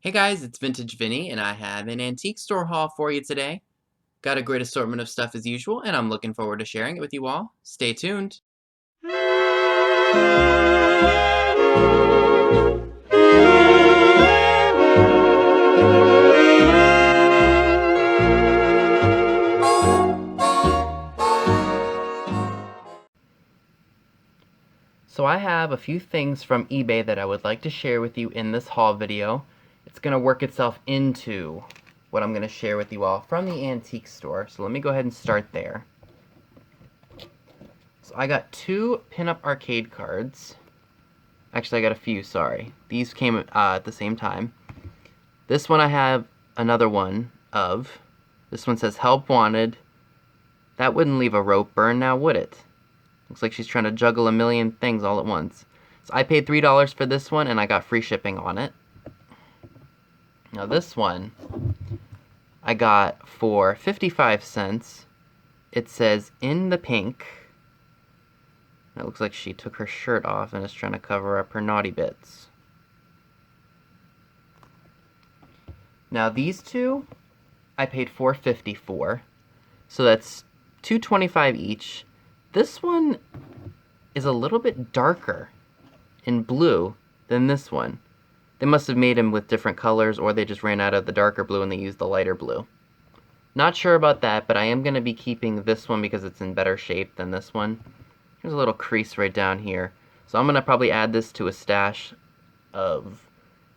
Hey guys, it's Vintage Vinny, and I have an antique store haul for you today. Got a great assortment of stuff as usual, and I'm looking forward to sharing it with you all. Stay tuned. So I have a few things from eBay that I would like to share with you in this haul video. It's going to work itself into what I'm going to share with you all from the antique store. So let me go ahead and start there. So I got two pinup arcade cards. Actually, I got a few, sorry. These came at the same time. This one I have another one of. This one says help wanted. That wouldn't leave a rope burn now, would it? Looks like she's trying to juggle a million things all at once. So I paid $3 for this one, and I got free shipping on it. Now this one, I got for 55 cents. It says, in the pink. It looks like she took her shirt off and is trying to cover up her naughty bits. Now these two, I paid $4.50 for. So that's $2.25 each. This one is a little bit darker in blue than this one. They must have made them with different colors, or they just ran out of the darker blue and they used the lighter blue. Not sure about that, but I am going to be keeping this one because it's in better shape than this one. There's a little crease right down here. So I'm going to probably add this to a stash of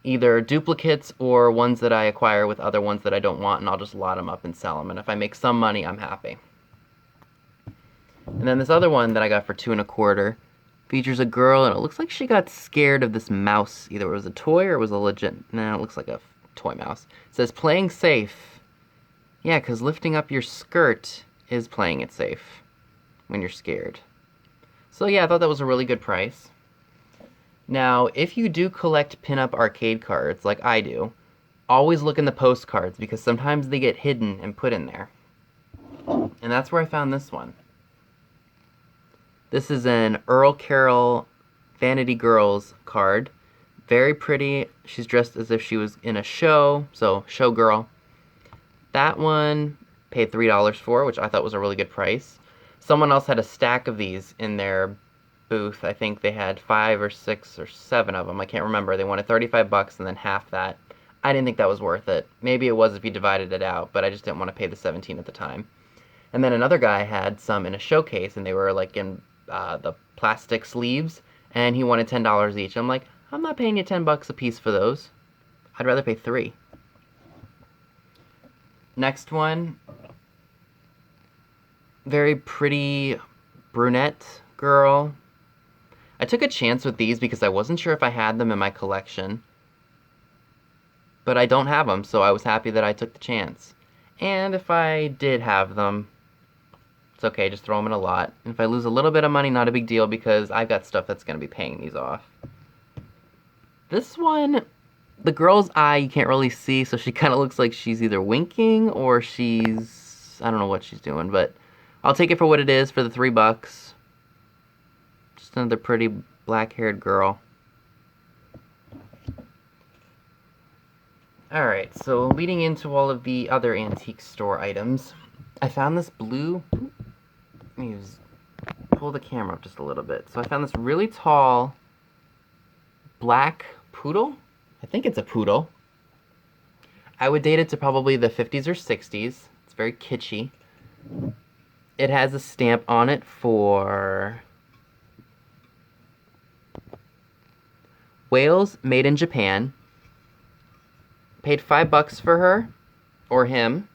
either duplicates or ones that I acquire with other ones that I don't want, and I'll just lot them up and sell them. And if I make some money, I'm happy. And then this other one that I got for $2.25 features a girl, and it looks like she got scared of this mouse. Either it was a toy or it was a legit... No, it looks like a toy mouse. It says, playing safe. Yeah, because lifting up your skirt is playing it safe when you're scared. So yeah, I thought that was a really good price. Now, if you do collect pinup arcade cards, like I do, always look in the postcards, because sometimes they get hidden and put in there. And that's where I found this one. This is an Earl Carroll Vanity Girls card. Very pretty. She's dressed as if she was in a show, so showgirl. That one paid $3 for, which I thought was a really good price. Someone else had a stack of these in their booth. I think they had 5 or 6 or 7 of them. I can't remember. They wanted $35 and then half that. I didn't think that was worth it. Maybe it was if you divided it out, but I just didn't want to pay the $17 at the time. And then another guy had some in a showcase, and they were like in the plastic sleeves, and he wanted $10 each. I'm like, I'm not paying you $10 a piece for those. I'd rather pay $3. Next one, very pretty brunette girl. I took a chance with these because I wasn't sure if I had them in my collection, but I don't have them, so I was happy that I took the chance. And if I did have them, it's okay, just throw them in a lot. And if I lose a little bit of money, not a big deal, because I've got stuff that's going to be paying these off. This one, the girl's eye you can't really see, so she kind of looks like she's either winking or she's... I don't know what she's doing, but I'll take it for what it is for the $3. Just another pretty black-haired girl. Alright, so leading into all of the other antique store items, I found this blue... Let me pull the camera up just a little bit. So I found this really tall black poodle. I think it's a poodle. I would date it to probably the 50s or 60s. It's very kitschy. It has a stamp on it for Wales, made in Japan. Paid $5 for her, or him,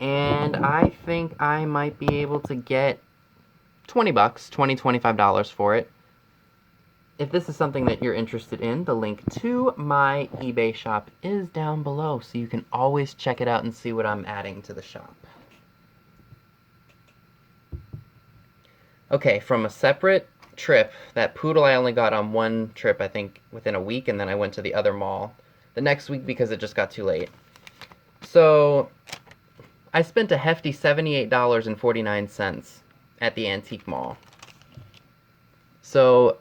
and I think I might be able to get $20, $25 for it. If this is something that you're interested in, the link to my eBay shop is down below, so you can always check it out and see what I'm adding to the shop. Okay, from a separate trip, that poodle I only got on one trip, I think, within a week, and then I went to the other mall the next week because it just got too late. So, I spent a hefty $78.49 at the antique mall. So,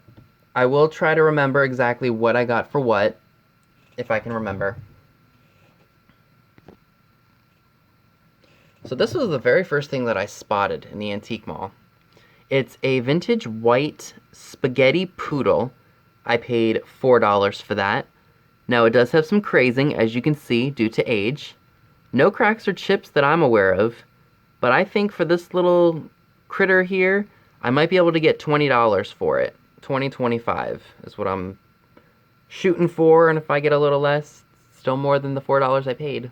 I will try to remember exactly what I got for what, if I can remember. So this was the very first thing that I spotted in the antique mall. It's a vintage white spaghetti poodle. I paid $4 for that. Now it does have some crazing, as you can see, due to age. No cracks or chips that I'm aware of, but I think for this little critter here, I might be able to get $20 for it. $20-25 is what I'm shooting for, and if I get a little less, still more than the $4 I paid.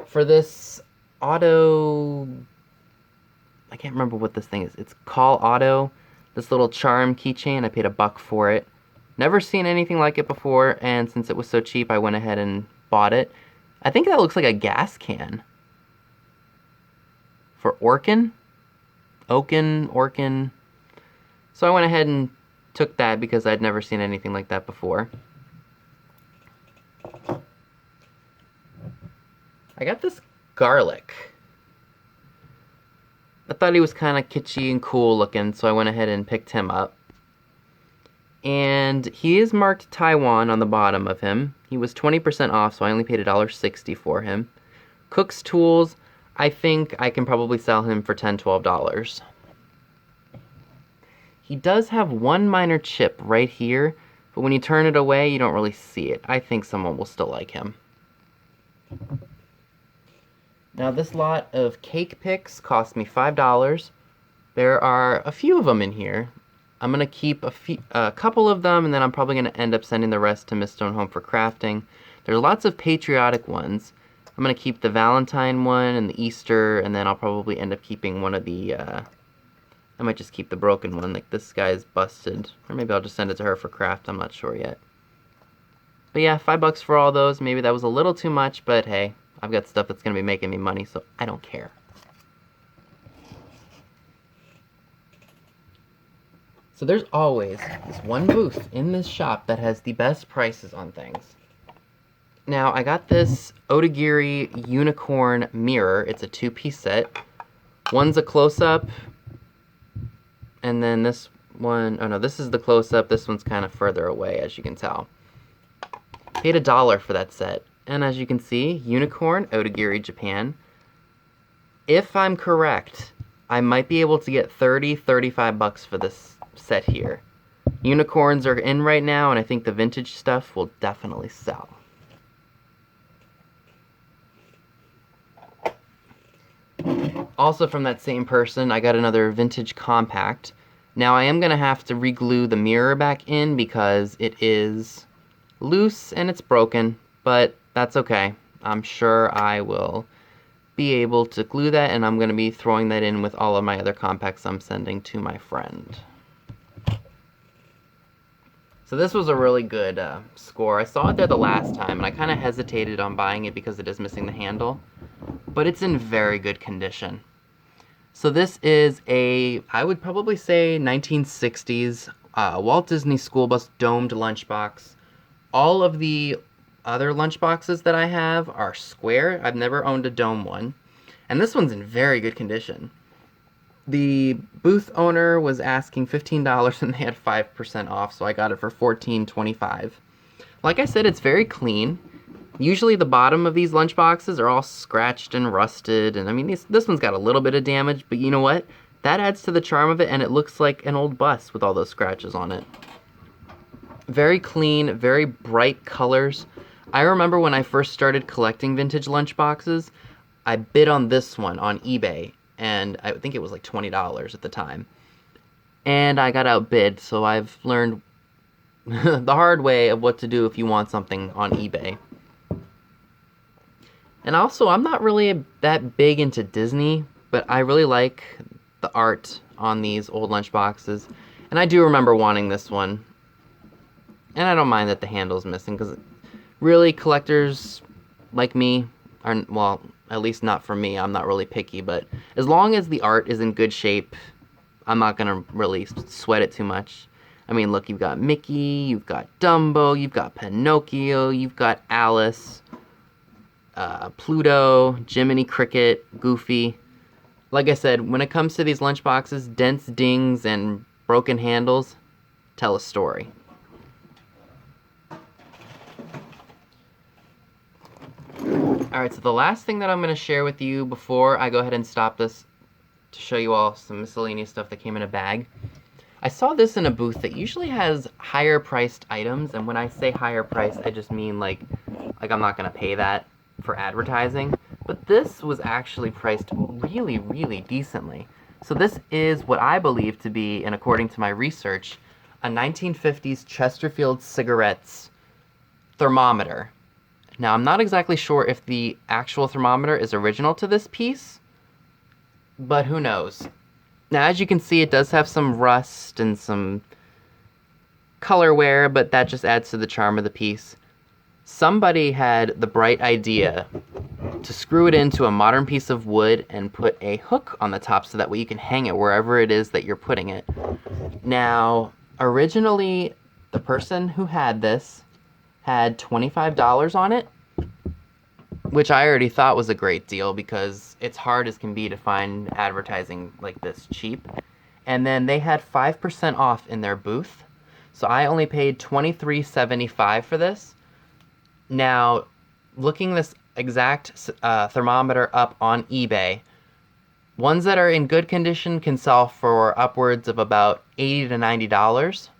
For this auto, I can't remember what this thing is. It's Call Auto. This little charm keychain, I paid $1 for it. Never seen anything like it before, and since it was so cheap, I went ahead and bought it. I think that looks like a gas can. For Orkin? Orkin. So I went ahead and took that because I'd never seen anything like that before. I got this garlic. I thought he was kind of kitschy and cool looking, so I went ahead and picked him up. And he is marked Taiwan on the bottom of him. He was 20% off, so I only paid $1.60 for him. Cook's Tools, I think I can probably sell him for $10-12. He does have one minor chip right here, but when you turn it away, you don't really see it. I think someone will still like him. Now this lot of cake picks cost me $5. There are a few of them in here. I'm going to keep a couple of them, and then I'm probably going to end up sending the rest to Miss Stone Home for crafting. There's lots of patriotic ones. I'm going to keep the Valentine one and the Easter, and then I'll probably end up keeping one of the, I might just keep the broken one, like this guy's busted. Or maybe I'll just send it to her for craft, I'm not sure yet. But yeah, $5 for all those. Maybe that was a little too much, but hey, I've got stuff that's going to be making me money, so I don't care. So there's always this one booth in this shop that has the best prices on things. Now, I got this Otagiri unicorn mirror. It's a 2-piece set. One's a close-up, and then this one, oh no, this is the close-up. This one's kind of further away, as you can tell. Paid $1 for that set. And as you can see, unicorn, Otagiri, Japan. If I'm correct, I might be able to get $30-35 for this set here. Unicorns are in right now, and I think the vintage stuff will definitely sell. Also from that same person, I got another vintage compact. Now I am going to have to re-glue the mirror back in because it is loose and it's broken, but that's okay. I'm sure I will be able to glue that, and I'm going to be throwing that in with all of my other compacts I'm sending to my friend. So this was a really good score. I saw it there the last time, and I kind of hesitated on buying it because it is missing the handle, but it's in very good condition. So this is a, I would probably say 1960s Walt Disney School Bus domed lunchbox. All of the other lunchboxes that I have are square. I've never owned a dome one. And this one's in very good condition. The booth owner was asking $15 and they had 5% off, so I got it for $14.25. Like I said, it's very clean. Usually the bottom of these lunchboxes are all scratched and rusted, and I mean, this one's got a little bit of damage, but you know what? That adds to the charm of it, and it looks like an old bus with all those scratches on it. Very clean, very bright colors. I remember when I first started collecting vintage lunchboxes, I bid on this one on eBay, and I think it was like $20 at the time. And I got outbid, so I've learned the hard way of what to do if you want something on eBay. And also, I'm not really that big into Disney, but I really like the art on these old lunchboxes. And I do remember wanting this one. And I don't mind that the handle's missing, because really, collectors like me are, well, at least not for me, I'm not really picky, but as long as the art is in good shape, I'm not going to really sweat it too much. I mean, look, you've got Mickey, you've got Dumbo, you've got Pinocchio, you've got Alice, Pluto, Jiminy Cricket, Goofy. Like I said, when it comes to these lunchboxes, dents, dings, and broken handles tell a story. Alright, so the last thing that I'm going to share with you before I go ahead and stop this to show you all some miscellaneous stuff that came in a bag. I saw this in a booth that usually has higher priced items, and when I say higher priced, I just mean like I'm not going to pay that for advertising. But this was actually priced really, really decently. So this is what I believe to be, and according to my research, a 1950s Chesterfield cigarettes thermometer. Now, I'm not exactly sure if the actual thermometer is original to this piece, but who knows. Now, as you can see, it does have some rust and some color wear, but that just adds to the charm of the piece. Somebody had the bright idea to screw it into a modern piece of wood and put a hook on the top so that way you can hang it wherever it is that you're putting it. Now, originally, the person who had this had $25 on it, which I already thought was a great deal because it's hard as can be to find advertising like this cheap. And then they had 5% off in their booth, so I only paid $23.75 for this. Now, looking this exact thermometer up on eBay, ones that are in good condition can sell for upwards of about $80 to $90.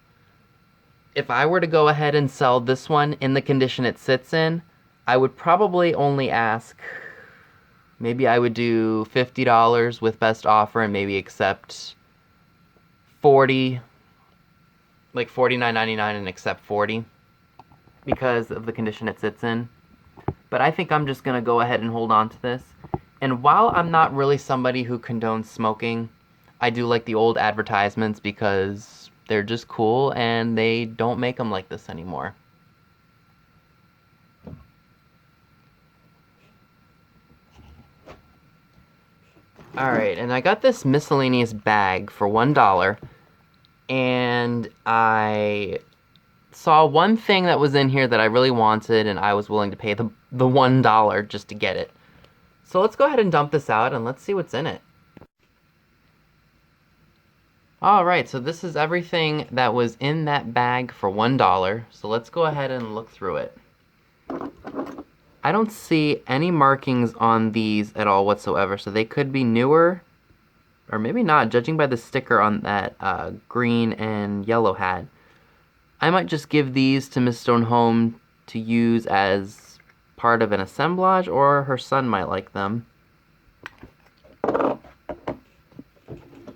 If I were to go ahead and sell this one in the condition it sits in, I would probably only ask, maybe I would do $50 with best offer and maybe accept 40, like $49.99 and accept 40 because of the condition it sits in. But I think I'm just going to go ahead and hold on to this. And while I'm not really somebody who condones smoking, I do like the old advertisements because they're just cool and they don't make them like this anymore. Alright, and I got this miscellaneous bag for $1, and I saw one thing that was in here that I really wanted, and I was willing to pay the $1 just to get it. So let's go ahead and dump this out, and let's see what's in it. Alright, so this is everything that was in that bag for $1, so let's go ahead and look through it. I don't see any markings on these at all whatsoever, so they could be newer, or maybe not, judging by the sticker on that green and yellow hat. I might just give these to Miss Stonehome to use as part of an assemblage, or her son might like them.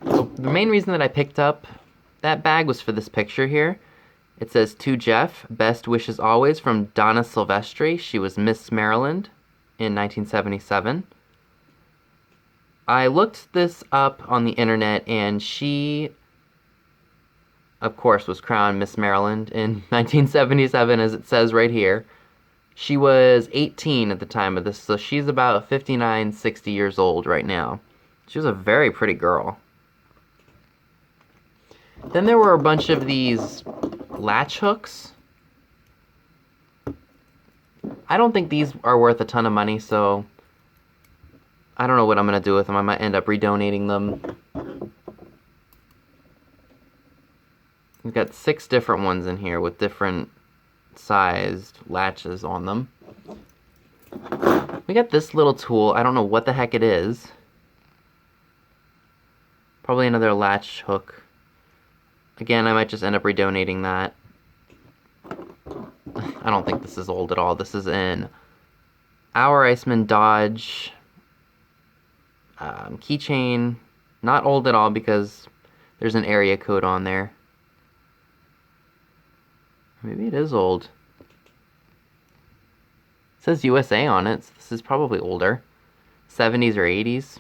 So the main reason that I picked up that bag was for this picture here. It says, "To Jeff, best wishes always from Donna Silvestri. She was Miss Maryland in 1977. I looked this up on the internet, and she, of course, was crowned Miss Maryland in 1977, as it says right here. She was 18 at the time of this, so she's about 59, 60 years old right now. She was a very pretty girl. Then there were a bunch of these latch hooks. I don't think these are worth a ton of money, so I don't know what I'm going to do with them. I might end up redonating them. We've got 6 different ones in here with different sized latches on them. We got this little tool. I don't know what the heck it is. Probably another latch hook. Again, I might just end up redonating that. I don't think this is old at all. This is in Our Iceman Dodge keychain. Not old at all because there's an area code on there. Maybe it is old. It says USA on it, so this is probably older. 70s or 80s.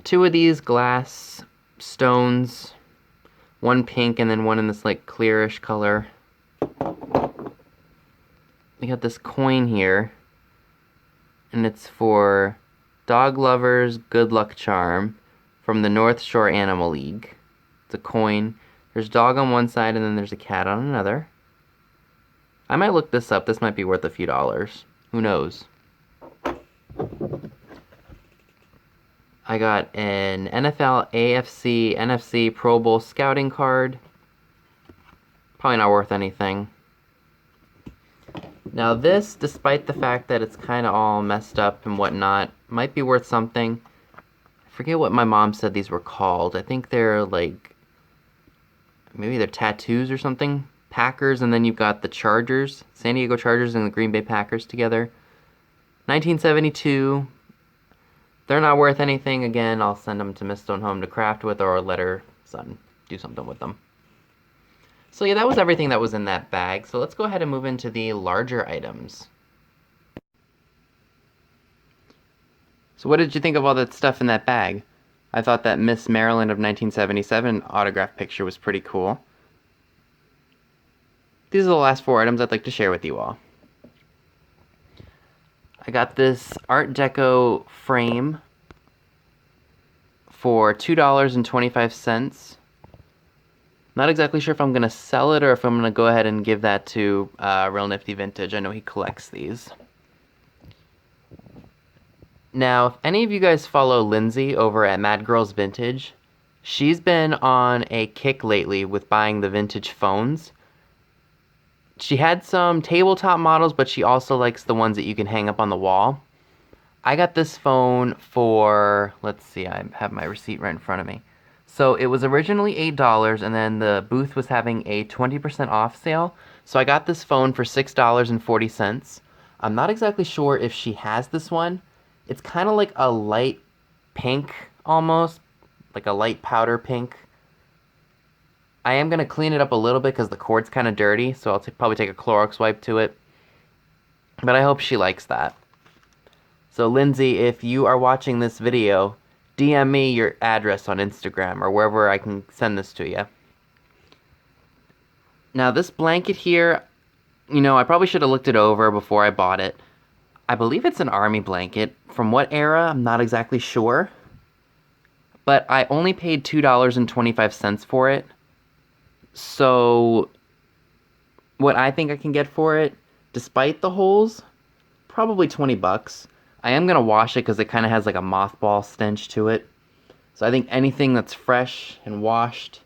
2 of these glass stones, one pink and then one in this like clearish color. We got this coin here, and it's for Dog Lovers Good Luck Charm from the North Shore Animal League. It's a coin. There's dog on one side and then there's a cat on another. I might look this up. This might be worth a few dollars. Who knows? I got an NFL, AFC, NFC, Pro Bowl scouting card. Probably not worth anything. Now this, despite the fact that it's kind of all messed up and whatnot, might be worth something. I forget what my mom said these were called. I think they're like, maybe they're tattoos or something. Packers, and then you've got the Chargers, San Diego Chargers and the Green Bay Packers together. 1972. They're not worth anything. Again, I'll send them to Miss Stone Home to craft with, or let her son do something with them. So yeah, that was everything that was in that bag. So let's go ahead and move into the larger items. So what did you think of all that stuff in that bag? I thought that Miss Maryland of 1977 autograph picture was pretty cool. These are the last 4 items I'd like to share with you all. I got this Art Deco frame for $2.25. Not exactly sure if I'm going to sell it or if I'm going to go ahead and give that to Real Nifty Vintage. I know he collects these. Now, if any of you guys follow Lindsay over at Mad Girls Vintage, she's been on a kick lately with buying the vintage phones. She had some tabletop models, but she also likes the ones that you can hang up on the wall. I got this phone for, let's see, I have my receipt right in front of me. So it was originally $8, and then the booth was having a 20% off sale. So I got this phone for $6.40. I'm not exactly sure if she has this one. It's kind of like a light pink almost, like a light powder pink. I am going to clean it up a little bit because the cord's kind of dirty, so I'll probably take a Clorox wipe to it. But I hope she likes that. So Lindsay, if you are watching this video, DM me your address on Instagram or wherever I can send this to you. Now this blanket here, you know, I probably should have looked it over before I bought it. I believe it's an army blanket. From what era, I'm not exactly sure. But I only paid $2.25 for it. So what I think I can get for it, despite the holes, probably 20 bucks. I am going to wash it because it kind of has like a mothball stench to it. So I think anything that's fresh and washed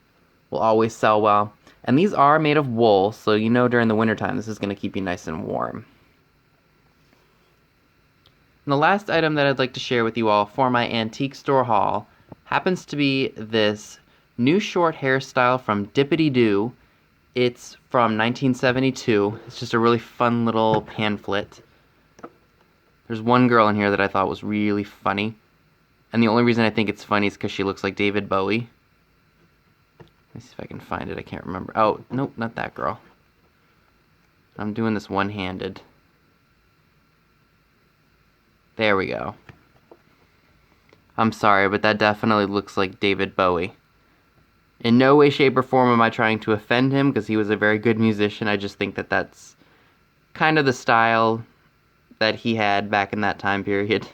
will always sell well. And these are made of wool, so you know during the wintertime this is going to keep you nice and warm. And the last item that I'd like to share with you all for my antique store haul happens to be this new short hairstyle from Dippity Doo. It's from 1972. It's just a really fun little pamphlet. There's one girl in here that I thought was really funny. And the only reason I think it's funny is because she looks like David Bowie. Let me see if I can find it. I can't remember. Oh, nope, not that girl. I'm doing this one-handed. There we go. I'm sorry, but that definitely looks like David Bowie. In no way, shape, or form am I trying to offend him, because he was a very good musician. I just think that that's kind of the style that he had back in that time period.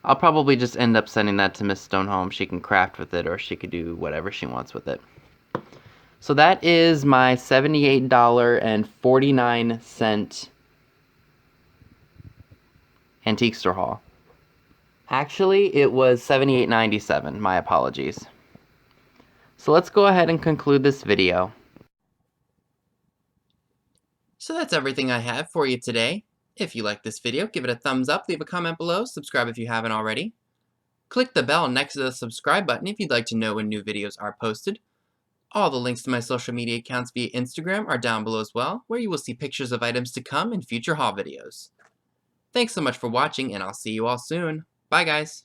I'll probably just end up sending that to Miss Stone Home. She can craft with it, or she could do whatever she wants with it. So that is my $78.49 antique store haul. Actually, it was $78.97. My apologies. So let's go ahead and conclude this video. So that's everything I have for you today. If you like this video, give it a thumbs up, leave a comment below, subscribe if you haven't already. Click the bell next to the subscribe button if you'd like to know when new videos are posted. All the links to my social media accounts via Instagram are down below as well, where you will see pictures of items to come in future haul videos. Thanks so much for watching, and I'll see you all soon. Bye, guys.